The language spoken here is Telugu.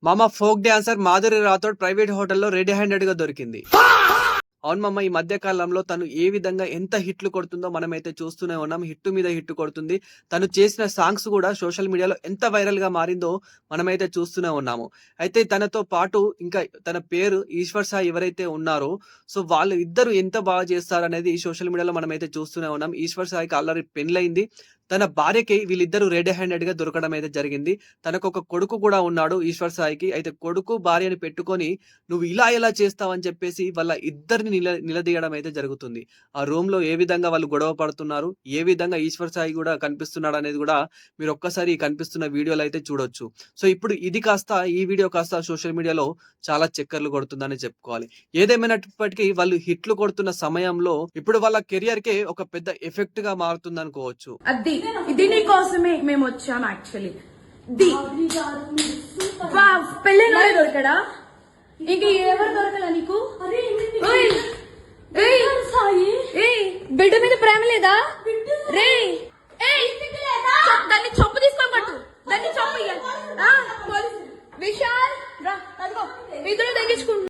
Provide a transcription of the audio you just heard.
మామ folk dancer Madhuri Rathod private హోటల్లో రెడీ హ్యాండెడ్ గా దొరికింది. అవును మామ, ఈ మధ్య కాలంలో తను ఏ విధంగా ఎంత హిట్లు కొడుతుందో మనమైతే చూస్తూనే ఉన్నాం. హిట్ మీద హిట్ కొడుతుంది. తను చేసిన సాంగ్స్ కూడా సోషల్ మీడియాలో ఎంత వైరల్ గా మారిందో మనమైతే చూస్తూనే ఉన్నాము. అయితే తనతో పాటు ఇంకా తన పేరు ఈశ్వర్ సాయి ఎవరైతే ఉన్నారో, సో వాళ్ళు ఇద్దరు ఎంత బాగా చేస్తారనేది సోషల్ మీడియాలో మనమైతే చూస్తూనే ఉన్నాం. ఈశ్వర్ సాయికి ఆల్రెడీ పెళ్లైంది. తన భార్యకి వీళ్ళిద్దరూ రెడ్ హ్యాండెడ్ గా దొరకడం అయితే జరిగింది. తనకు ఒక కొడుకు కూడా ఉన్నాడు ఈశ్వర్ సాయికి. అయితే కొడుకు భార్యని పెట్టుకొని నువ్వు ఇలా ఎలా చేస్తావని చెప్పేసి వాళ్ళ ఇద్దరిని నిలదీయడం అయితే జరుగుతుంది. ఆ రూమ్ లో ఏ విధంగా వాళ్ళు గొడవ పడుతున్నారు, ఏ విధంగా ఈశ్వర్ సాయి కూడా కనిపిస్తున్నాడు అనేది కూడా మీరు ఒక్కసారి కనిపిస్తున్న వీడియోలో అయితే చూడొచ్చు. సో ఇప్పుడు ఇది కాస్త ఈ వీడియో కాస్త సోషల్ మీడియాలో చాలా చక్కర్లు కొడుతుందని చెప్పుకోవాలి. ఏదేమైనప్పటికీ వాళ్ళు హిట్లు కొడుతున్న సమయంలో ఇప్పుడు వాళ్ళ కెరియర్ కే ఒక పెద్ద ఎఫెక్ట్ గా మారుతుంది అనుకోవచ్చు. ఇది నీ కోసమే మేము వచ్చాం. యాక్చువల్లీ పెళ్ళైన దొరకడా? ఇంక ఎవరు దొరకలా నీకు? బిడ్డ మీద ప్రేమ లేదా రే? దాన్ని చొప్పు తీసుకొని పట్టు, దాన్ని చొప్పు విశాల్ రా, ఇద్దరు తగ్గించుకుంటా.